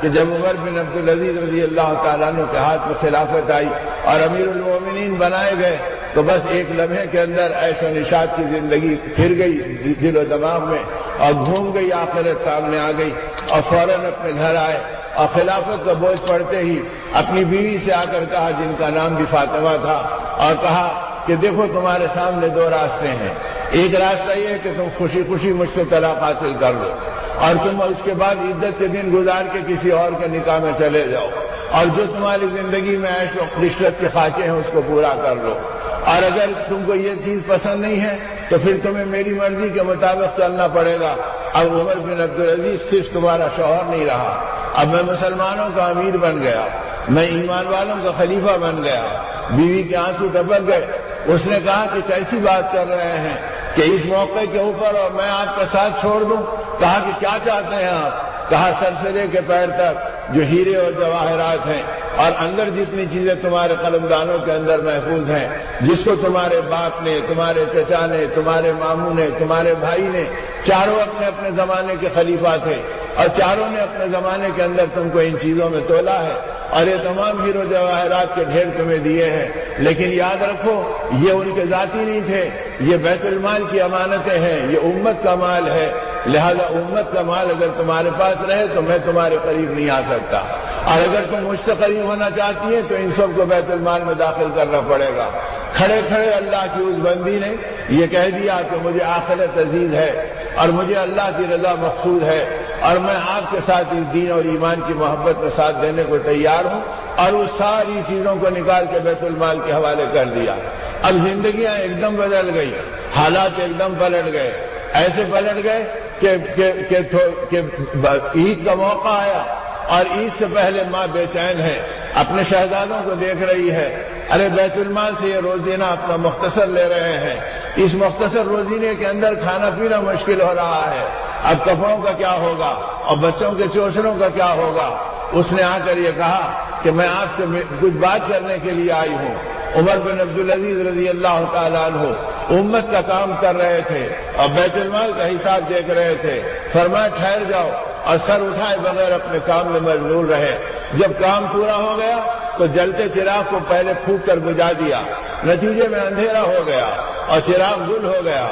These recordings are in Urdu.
کہ جب عمر بن عبدالعزیز رضی اللہ تعالیٰ عنہ کے ہاتھ میں خلافت آئی اور امیر المومنین بنائے گئے تو بس ایک لمحے کے اندر عیش و نشاط کی زندگی پھر گئی دل و دماغ میں اور گھوم گئی، آخرت سامنے آ گئی اور فوراً اپنے گھر آئے اور خلافت کا بوجھ پڑتے ہی اپنی بیوی سے آ کر کہا، جن کا نام بھی فاطمہ تھا، اور کہا کہ دیکھو تمہارے سامنے دو راستے ہیں، ایک راستہ یہ ہے کہ تم خوشی خوشی مجھ سے طلاق حاصل کر لو اور تم اس کے بعد عدت کے دن گزار کے کسی اور کے نکاح میں چلے جاؤ، اور جو تمہاری زندگی میں عیش و عشرت کے خاکے ہیں اس کو پورا کر لو، اور اگر تم کو یہ چیز پسند نہیں ہے تو پھر تمہیں میری مرضی کے مطابق چلنا پڑے گا۔ اب عمر بن عبدالعزیز صرف تمہارا شوہر نہیں رہا، اب میں مسلمانوں کا امیر بن گیا، میں ایمان والوں کا خلیفہ بن گیا۔ بیوی کے آنسو ٹپک گئے۔ اس نے کہا کہ کیسی بات کر رہے ہیں کہ اس موقع کے اوپر اور میں آپ کا ساتھ چھوڑ دوں؟ کہا کہ کیا چاہتے ہیں آپ؟ کہا سر سے لے کے پیر تک جو ہیرے اور جواہرات ہیں اور اندر جتنی چیزیں تمہارے قلمدانوں کے اندر محفوظ ہیں، جس کو تمہارے باپ نے، تمہارے چچا نے، تمہارے ماموں نے، تمہارے بھائی نے، چاروں اپنے اپنے زمانے کے خلیفہ تھے اور چاروں نے اپنے زمانے کے اندر تم کو ان چیزوں میں تولا ہے اور یہ تمام ہیرو جواہرات کے ڈھیر تمہیں دیے ہیں، لیکن یاد رکھو یہ ان کے ذاتی نہیں تھے، یہ بیت المال کی امانتیں ہیں، یہ امت کا مال ہے، لہذا امت کا مال اگر تمہارے پاس رہے تو میں تمہارے قریب نہیں آ سکتا، اور اگر تم مجھ سے قریب ہونا چاہتی ہیں تو ان سب کو بیت المال میں داخل کرنا پڑے گا۔ کھڑے کھڑے اللہ کی اس بندی نے یہ کہہ دیا کہ مجھے آخرت عزیز ہے اور مجھے اللہ کی رضا مقصود ہے اور میں آپ کے ساتھ اس دین اور ایمان کی محبت میں ساتھ دینے کو تیار ہوں، اور اس ساری چیزوں کو نکال کے بیت المال کے حوالے کر دیا۔ اب زندگیاں ایک دم بدل گئی، حالات ایک دم پلٹ گئے، ایسے پلٹ گئے کہ عید کا موقع آیا اور عید سے پہلے ماں بے چین ہے، اپنے شہزادوں کو دیکھ رہی ہے، ارے بیت المال سے یہ روزینہ اپنا مختصر لے رہے ہیں، اس مختصر روزینے کے اندر کھانا پینا مشکل ہو رہا ہے، اب کپڑوں کا کیا ہوگا اور بچوں کے چوچروں کا کیا ہوگا؟ اس نے آ کر یہ کہا کہ میں آپ سے کچھ بات کرنے کے لیے آئی ہوں۔ عمر بن عبدالعزیز رضی اللہ تعالیٰ عنہ امت کا کام کر رہے تھے اور بیت المال کا حساب دیکھ رہے تھے، فرمایا ٹھہر جاؤ، اور سر اٹھائے بغیر اپنے کام میں مشغول رہے۔ جب کام پورا ہو گیا تو جلتے چراغ کو پہلے پھونک کر بجھا دیا، نتیجے میں اندھیرا ہو گیا اور چراغ گل ہو گیا۔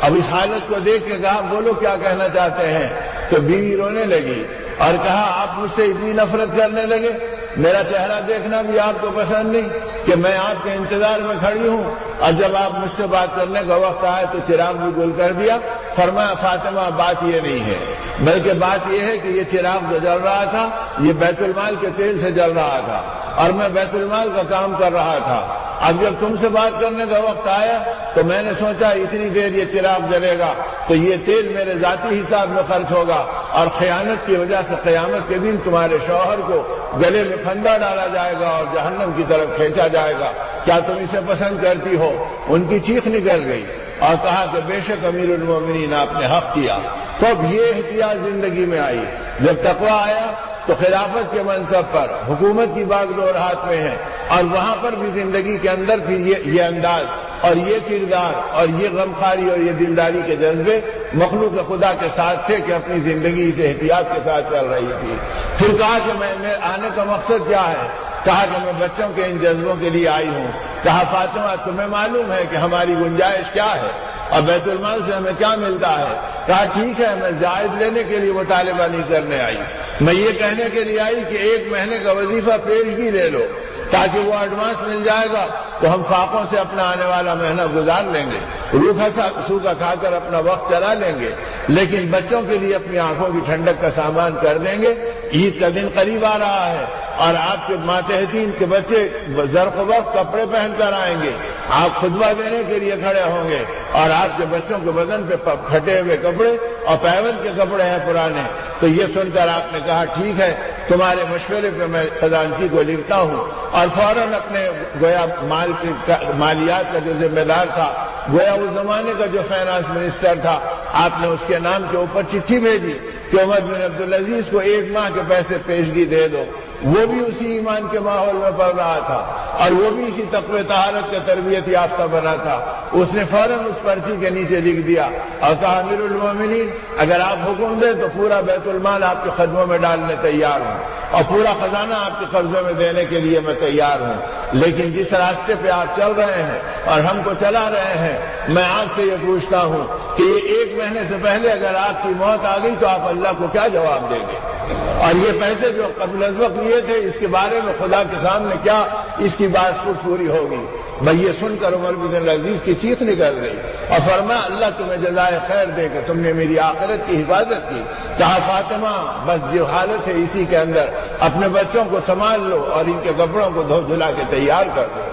اب اس حالت کو دیکھ کے کہا بولو کیا کہنا چاہتے ہیں؟ تو بیوی رونے لگی اور کہا آپ مجھ سے اتنی نفرت کرنے لگے، میرا چہرہ دیکھنا بھی آپ کو پسند نہیں کہ میں آپ کے انتظار میں کھڑی ہوں، اور جب آپ مجھ سے بات کرنے کا وقت آئے تو چراغ بھی گل کر دیا۔ فرمایا فاطمہ بات یہ نہیں ہے، بلکہ بات یہ ہے کہ یہ چراغ جو جل رہا تھا یہ بیت المال کے تیل سے جل رہا تھا اور میں بیت المال کا کام کر رہا تھا۔ اب جب تم سے بات کرنے کا وقت آیا تو میں نے سوچا اتنی دیر یہ چراغ جلے گا تو یہ تیل میرے ذاتی حساب میں خرچ ہوگا اور خیانت کی وجہ سے قیامت کے دن تمہارے شوہر کو گلے میں پھندا ڈالا جائے گا اور جہنم کی طرف کھینچا جائے گا، کیا تم اسے پسند کرتی ہو؟ ان کی چیخ نکل گئی اور کہا کہ بے شک امیر المومنین آپ نے حق کیا۔ تو اب یہ احتیاط زندگی میں آئی، جب تقویٰ آیا تو خلافت کے منصب پر حکومت کی باغ ڈور ہاتھ میں ہے، اور وہاں پر بھی زندگی کے اندر پھر یہ انداز اور یہ کردار اور یہ غمخواری اور یہ دلداری کے جذبے مخلوق خدا کے ساتھ تھے کہ اپنی زندگی سے احتیاط کے ساتھ چل رہی تھی۔ پھر کہا کہ میں آنے کا مقصد کیا ہے؟ کہا کہ میں بچوں کے ان جذبوں کے لیے آئی ہوں۔ کہا فاطمہ تمہیں معلوم ہے کہ ہماری گنجائش کیا ہے اور بیت المال سے ہمیں کیا ملتا ہے؟ کہا ٹھیک ہے، میں زائد لینے کے لیے مطالبہ نہیں کرنے آئی، میں یہ کہنے کے لیے آئی کہ 1 مہینے کا وظیفہ پیشگی لے لو تاکہ وہ ایڈوانس مل جائے گا تو ہم فاقوں سے اپنا آنے والا مہینہ گزار لیں گے، روکھا سوکھا کھا کر اپنا وقت چلا لیں گے، لیکن بچوں کے لیے اپنی آنکھوں کی ٹھنڈک کا سامان کر دیں گے۔ عید کا دن قریب آ رہا ہے اور آپ کے ماتحتین کے بچے زرق وقت کپڑے پہن کر آئیں گے، آپ خطبہ دینے کے لیے کھڑے ہوں گے اور آپ کے بچوں کے بدن پہ پھٹے ہوئے کپڑے اور پیون کے کپڑے ہیں پرانے۔ تو یہ سن کر آپ نے کہا ٹھیک ہے، تمہارے مشورے پہ میں خزانچی کو لکھتا ہوں، اور فوراً اپنے گویا مالیات کا جو ذمہ دار تھا، گویا اس زمانے کا جو فائنانس منسٹر تھا، آپ نے اس کے نام کے اوپر چٹھی بھیجی کہ عمر بن عبدالعزیز کو 1 ماہ کے پیسے پیشگی دے دو۔ وہ بھی اسی ایمان کے ماحول میں پڑھ رہا تھا اور وہ بھی اسی تقوی طہارت کا تربیت یافتہ بنا تھا. اس نے فوراً اس پرچی کے نیچے لکھ دیا اور کہا امیر المومنین اگر آپ حکم دیں تو پورا بیت المال آپ کے قدموں میں ڈالنے تیار ہوں اور پورا خزانہ آپ کے قبضے میں دینے کے لیے میں تیار ہوں, لیکن جس راستے پہ آپ چل رہے ہیں اور ہم کو چلا رہے ہیں میں آپ سے یہ پوچھتا ہوں کہ یہ 1 مہینے سے پہلے اگر آپ کی موت آ گئی تو آپ اللہ کو کیا جواب دیں گے؟ اور یہ پیسے جو قبل از وقت لیے تھے اس کے بارے میں خدا کے سامنے کیا اس کی بات پوری ہوگی؟ بھئی یہ سن کر عمر بن عبدالعزیز کی چیخ نکل گئی اور فرمایا اللہ تمہیں جزائے خیر دے کہ تم نے میری آخرت کی حفاظت کی. کہا فاطمہ بس جو حالت ہے اسی کے اندر اپنے بچوں کو سنبھال لو اور ان کے کپڑوں کو دھو دھلا کے تیار کر دو.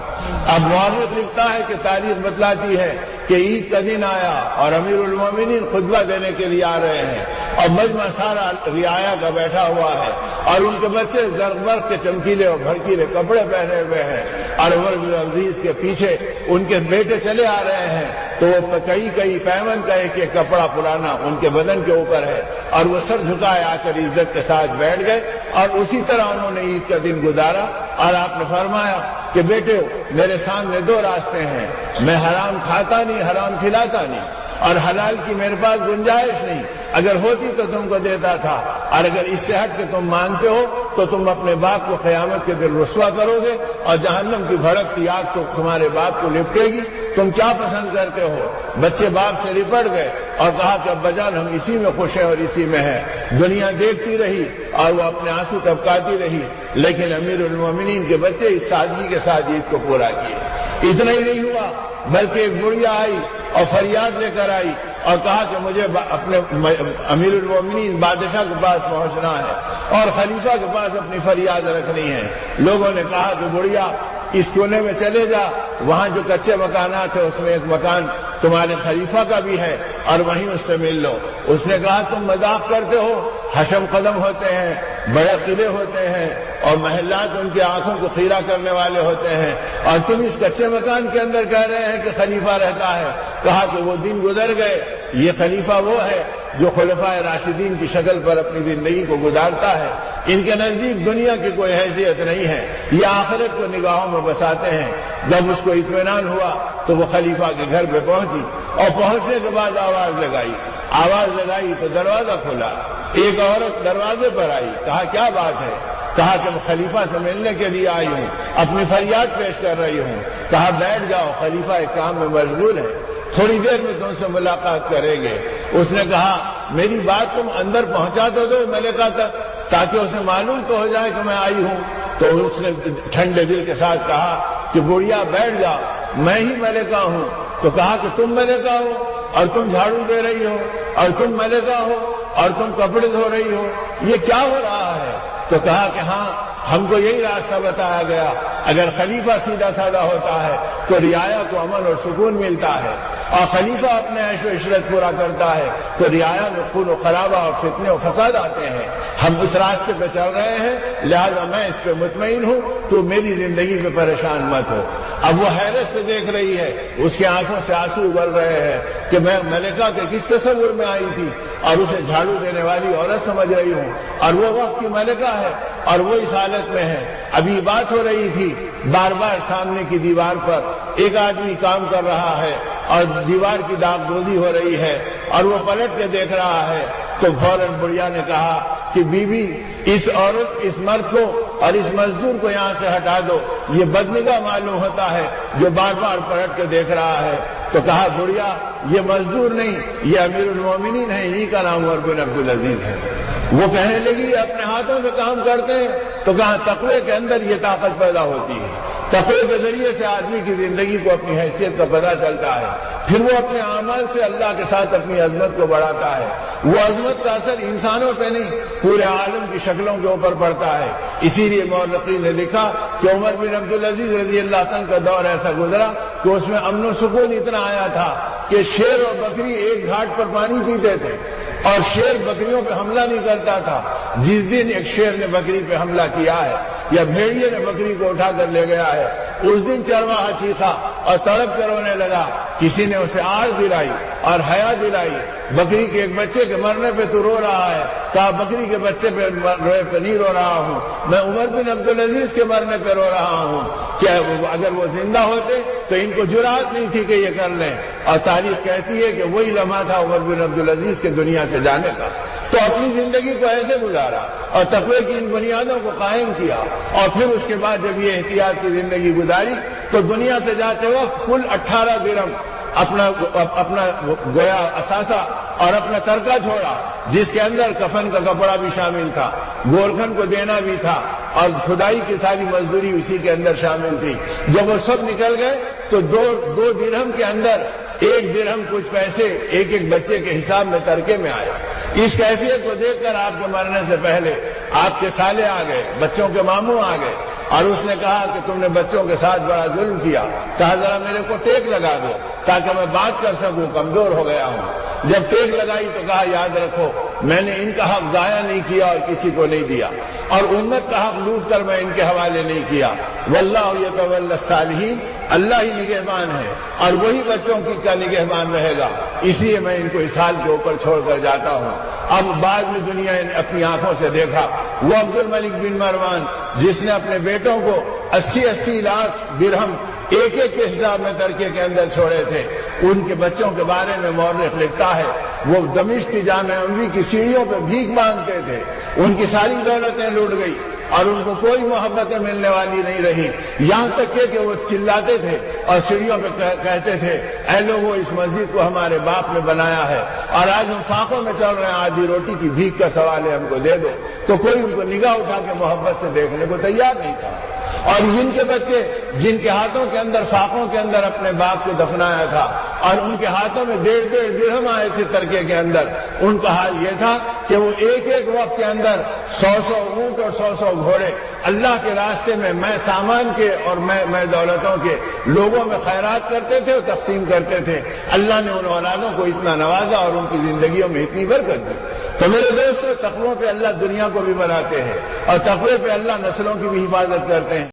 اب مورخ لکھتا ہے کہ تاریخ بتلاتی ہے کہ عید کا دن آیا اور امیر المومنین خطبہ دینے کے لیے آ رہے ہیں اور مجمع سارا رعایا کا بیٹھا ہوا ہے اور ان کے بچے زرق برق کے چمکیلے اور بھڑکیلے کپڑے پہنے ہوئے ہیں اور عمر بن عزیز کے پیچھے ان کے بیٹے چلے آ رہے ہیں تو وہ کئی پیمن کا ایک کپڑا پرانا ان کے بدن کے اوپر ہے اور وہ سر جھکائے آ کر عزت کے ساتھ بیٹھ گئے اور اسی طرح انہوں نے عید کا دن گزارا. اور آپ نے فرمایا کہ بیٹے میرے سامنے 2 راستے ہیں, میں حرام کھاتا نہیں حرام کھلاتا نہیں اور حلال کی میرے پاس گنجائش نہیں, اگر ہوتی تو تم کو دیتا تھا اور اگر اس سے ہٹ کے تم مانگتے ہو تو تم اپنے باپ کو قیامت کے دن رسوا کرو گے اور جہنم کی بھڑکتی آگ تو تمہارے باپ کو لپٹے گی. تم کیا پسند کرتے ہو؟ بچے باپ سے لپٹ گئے اور کہا کہ ابا جان ہم اسی میں خوش ہیں اور اسی میں ہیں. دنیا دیکھتی رہی اور وہ اپنے آنسو ٹپکاتی رہی, لیکن امیر المومنین کے بچے اس سادگی کے ساتھ عید کو پورا کیے. اتنا ہی نہیں ہوا بلکہ ایک بڑھیا آئی اور فریاد لے کر آئی اور کہا کہ مجھے اپنے امیر المومنین بادشاہ کے پاس پہنچنا ہے اور خلیفہ کے پاس اپنی فریاد رکھنی ہے. لوگوں نے کہا کہ بڑھیا اس کونے میں چلے جا, وہاں جو کچے مکانات ہیں اس میں ایک مکان تمہارے خلیفہ کا بھی ہے اور وہیں اس سے مل لو. اس نے کہا تم مذاق کرتے ہو, حشم قدم ہوتے ہیں, بڑے قلعے ہوتے ہیں اور محلات ان کی آنکھوں کو خیرہ کرنے والے ہوتے ہیں اور تم اس کچے مکان کے اندر کہہ رہے ہیں کہ خلیفہ رہتا ہے. کہا کہ وہ دن گزر گئے, یہ خلیفہ وہ ہے جو خلفائے راشدین کی شکل پر اپنی زندگی کو گزارتا ہے. ان کے نزدیک دنیا کی کوئی حیثیت نہیں ہے, یہ آخرت کو نگاہوں میں بساتے ہیں. جب اس کو اطمینان ہوا تو وہ خلیفہ کے گھر پہ پہنچی اور پہنچنے کے بعد آواز لگائی تو دروازہ کھلا. ایک عورت دروازے پر آئی, کہا کیا بات ہے؟ کہا کہ میں خلیفہ سے ملنے کے لیے آئی ہوں, اپنی فریاد پیش کر رہی ہوں. کہا بیٹھ جاؤ, خلیفہ ایک کام میں مشغول ہے, تھوڑی دیر میں تم سے ملاقات کریں گے. اس نے کہا میری بات تم اندر پہنچا تو دو ملکہ تک تاکہ اسے معلوم تو ہو جائے کہ میں آئی ہوں. تو اس نے ٹھنڈے دل کے ساتھ کہا کہ بڑھیا بیٹھ جا, میں ہی ملکہ ہوں. تو کہا کہ تم ملکہ ہو اور تم جھاڑو دے رہی ہو اور تم ملکہ ہو اور تم کپڑے دھو رہی ہو, یہ کیا ہو رہا ہے؟ تو کہا کہ ہاں ہم کو یہی راستہ بتایا گیا, اگر خلیفہ سیدھا سادہ ہوتا ہے تو رعایا کو امن اور سکون ملتا ہے اور خلیفہ اپنے عیش و عشرت پورا کرتا ہے تو رعایا میں خون و خرابہ اور فتنے و فساد آتے ہیں. ہم اس راستے پہ چل رہے ہیں, لہذا میں اس پہ مطمئن ہوں, تو میری زندگی پہ پریشان مت ہو. اب وہ حیرت سے دیکھ رہی ہے, اس کی آنکھوں سے آنسو ابل رہے ہیں کہ میں ملکہ کے کس تصور میں آئی تھی اور اسے جھاڑو دینے والی عورت سمجھ رہی ہوں اور وہ وقت کی ملکہ ہے اور وہ اس حالت میں ہے. ابھی بات ہو رہی تھی, بار بار سامنے کی دیوار پر ایک آدمی کام کر رہا ہے اور دیوار کی داغ دوزی ہو رہی ہے اور وہ پلٹ کے دیکھ رہا ہے. تو فوراً بڑھیا نے کہا کہ بیوی اس عورت, اس مرد کو اور اس مزدور کو یہاں سے ہٹا دو, یہ بدنگاہ معلوم ہوتا ہے جو بار بار پلٹ کے دیکھ رہا ہے. تو کہا بڑھیا یہ مزدور نہیں, یہ امیر المومنین ہے, انہی کا نام عمر بن عبدالعزیز ہے. وہ کہنے لگی اپنے ہاتھوں سے کام کرتے ہیں. تو کہا تقوی کے اندر یہ طاقت پیدا ہوتی ہے, تقوی کے ذریعے سے آدمی کی زندگی کو اپنی حیثیت کا پتہ چلتا ہے, پھر وہ اپنے اعمال سے اللہ کے ساتھ اپنی عظمت کو بڑھاتا ہے. وہ عظمت کا اثر انسانوں پہ نہیں پورے عالم کی شکلوں کے اوپر پڑتا ہے. اسی لیے مورخین نے لکھا کہ عمر بن عبدالعزیز رضی اللہ عنہ کا دور ایسا گزرا کہ اس میں امن و سکون اتنا آیا تھا کہ شیر اور بکری ایک گھاٹ پر پانی پیتے تھے اور شیر بکریوں پہ حملہ نہیں کرتا تھا. جس دن ایک شیر نے بکری پہ حملہ کیا ہے یا بھیڑیے نے بکری کو اٹھا کر لے گیا ہے، اس دن چرواہا چیخا اور تڑپ کر رونے لگا، کسی نے اسے آڑ دلائی اور حیا دلائی، بکری کے ایک بچے کے مرنے پہ تو رو رہا ہے، کہا بکری کے بچے پہ نہیں رو رہا ہوں، میں عمر بن عبدالعزیز کے مرنے پہ رو رہا ہوں، کیا اگر وہ زندہ ہوتے تو ان کو جرأت نہیں تھی کہ یہ کر لیں، اور تاریخ کہتی ہے کہ وہی لمحہ تھا عمر بن عبدالعزیز کے دنیا سے جانے کا، تو اپنی زندگی کو ایسے گزارا اور تقوی کی ان بنیادوں کو قائم کیا، اور پھر اس کے بعد جب یہ احتیاط کی زندگی گزاری تو دنیا سے جاتے وقت کل 18 درہم اپنا گویا اثاثہ اور اپنا ترکہ چھوڑا، جس کے اندر کفن کا کپڑا بھی شامل تھا، گورکھن کو دینا بھی تھا، اور کھدائی کی ساری مزدوری اسی کے اندر شامل تھی۔ جب وہ سب نکل گئے تو دو درہم کے اندر 1 درہم کچھ پیسے ایک ایک بچے کے حساب میں ترکے میں آیا۔ اس کیفیت کو دیکھ کر آپ کے مرنے سے پہلے آپ کے سالے آ گئے، بچوں کے ماموں آ گئے، اور اس نے کہا کہ تم نے بچوں کے ساتھ بڑا ظلم کیا، کہا ذرا میرے کو ٹیک لگا دو تاکہ میں بات کر سکوں، کمزور ہو گیا ہوں۔ جب ٹیک لگائی تو کہا یاد رکھو میں نے ان کا حق ضائع نہیں کیا اور کسی کو نہیں دیا، اور امت کا حق لوٹ کر میں ان کے حوالے نہیں کیا، واللہ یتولی الصالحین، اللہ ہی نگہبان ہے اور وہی بچوں کی کا نگہبان رہے گا، اس لیے میں ان کو اس حال کے اوپر چھوڑ کر جاتا ہوں۔ اب بعد میں دنیا نے اپنی آنکھوں سے دیکھا وہ عبد الملک بن مروان جس نے اپنے بیٹوں کو 80 لاکھ درہم ایک ایک کے حساب میں ترکے کے اندر چھوڑے تھے، ان کے بچوں کے بارے میں مورخ لکھتا ہے وہ دمشق کی جامع اموی کی سیڑھیوں پہ بھیک مانگتے تھے، ان کی ساری دولتیں لوٹ گئی اور ان کو کوئی محبتیں ملنے والی نہیں رہی، یہاں تک کہ وہ چلاتے تھے اور سیڑھیوں پہ کہتے تھے اے لوگوں اس مسجد کو ہمارے باپ نے بنایا ہے اور آج ہم فاقوں میں چل رہے ہیں، آدھی روٹی کی بھیک کا سوال ہے ہم کو دے دو، تو کوئی ان کو نگاہ اٹھا کے محبت سے دیکھنے کو تیار نہیں تھا۔ اور جن کے بچے جن کے ہاتھوں کے اندر فاقوں کے اندر اپنے باپ کو دفنایا تھا اور ان کے ہاتھوں میں 1.5 درہم آئے تھے ترکے کے اندر، ان کا حال یہ تھا کہ وہ ایک ایک وقت کے اندر 100 اونٹ اور 100 گھوڑے اللہ کے راستے میں سامان کے اور میں دولتوں کے لوگوں میں خیرات کرتے تھے اور تقسیم کرتے تھے۔ اللہ نے ان اولادوں کو اتنا نوازا اور ان کی زندگیوں میں اتنی برکت دی۔ تو میرے دوستو، تقویٰ پہ اللہ دنیا کو بھی بناتے ہیں اور تقوی پہ اللہ نسلوں کی بھی حفاظت کرتے ہیں۔